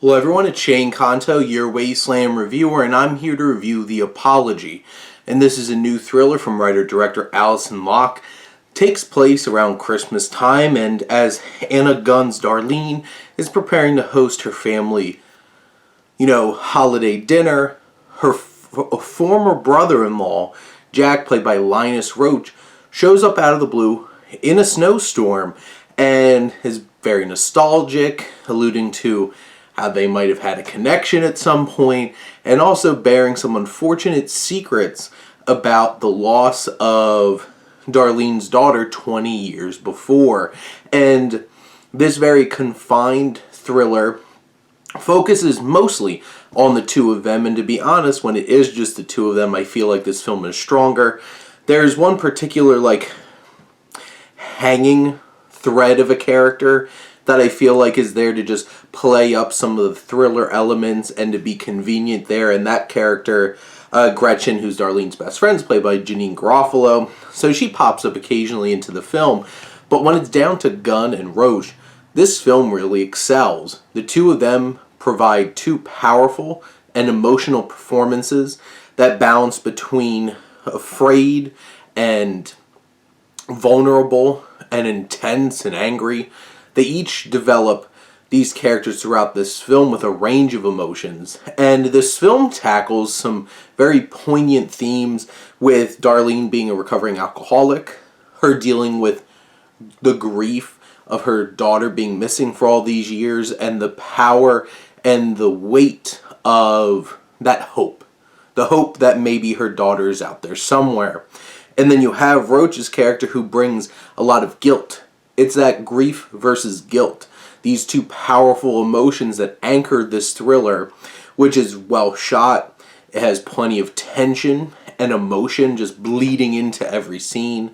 Hello everyone, it's Shane Kanto, your Wasteland reviewer, and I'm here to review The Apology. And this is a new thriller from writer-director Alison Locke. Takes place around Christmas time, and as Anna Gunn's Darlene is preparing to host her family, holiday dinner, her former brother-in-law, Jack, played by Linus Roach, shows up out of the blue in a snowstorm and is very nostalgic, alluding to how they might have had a connection at some point, and also bearing some unfortunate secrets about the loss of Darlene's daughter 20 years before. And this very confined thriller focuses mostly on the two of them, and to be honest, when it is just the two of them, I feel like this film is stronger. There's one particular, hanging thread of a character that I feel like is there to just play up some of the thriller elements and to be convenient there, and that character, Gretchen, who's Darlene's best friend, is played by Janeane Garofalo, so she pops up occasionally into the film. But when it's down to Gunn and Roach, this film really excels. The two of them provide two powerful and emotional performances that balance between afraid and vulnerable and intense and angry. They each develop these characters throughout this film with a range of emotions, and this film tackles some very poignant themes, with Darlene being a recovering alcoholic, her dealing with the grief of her daughter being missing for all these years, and the power and the weight of that hope. The hope that maybe her daughter is out there somewhere. And then you have Roach's character, who brings a lot of guilt. It's that grief versus guilt. These two powerful emotions that anchor this thriller, which is well shot. It has plenty of tension and emotion just bleeding into every scene.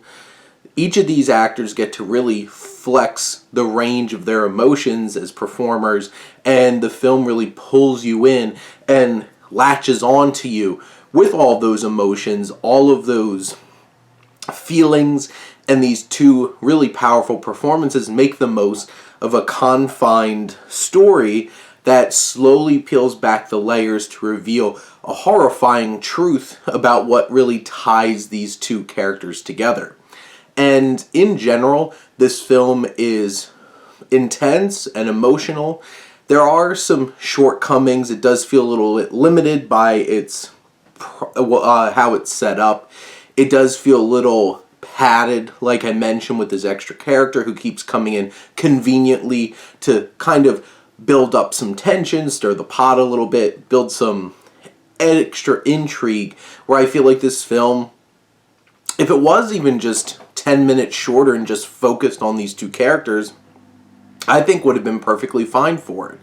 Each of these actors get to really flex the range of their emotions as performers, and the film really pulls you in and latches on to you with all those emotions, all of those feelings, and these two really powerful performances make the most of a confined story that slowly peels back the layers to reveal a horrifying truth about what really ties these two characters together. And in general, this film is intense and emotional. There are some shortcomings. It does feel a little bit limited by its how it's set up. It does feel a little padded, like I mentioned, with this extra character who keeps coming in conveniently to kind of build up some tension, stir the pot a little bit, build some extra intrigue, where I feel like this film, if it was even just 10 minutes shorter and just focused on these two characters, I think would have been perfectly fine for it.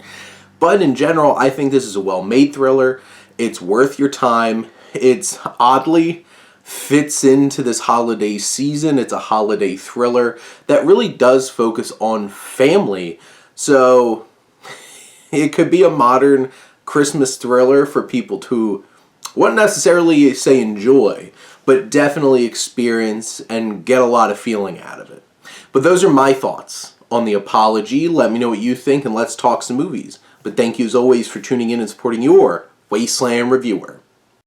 But in general, I think this is a well-made thriller. It's worth your time. It's oddly fits into this holiday season. It's a holiday thriller that really does focus on family. So it could be a modern Christmas thriller for people who wouldn't necessarily say enjoy, but definitely experience and get a lot of feeling out of it. But those are my thoughts on The Apology. Let me know what you think, and let's talk some movies. But thank you as always for tuning in and supporting your Wasteland reviewer.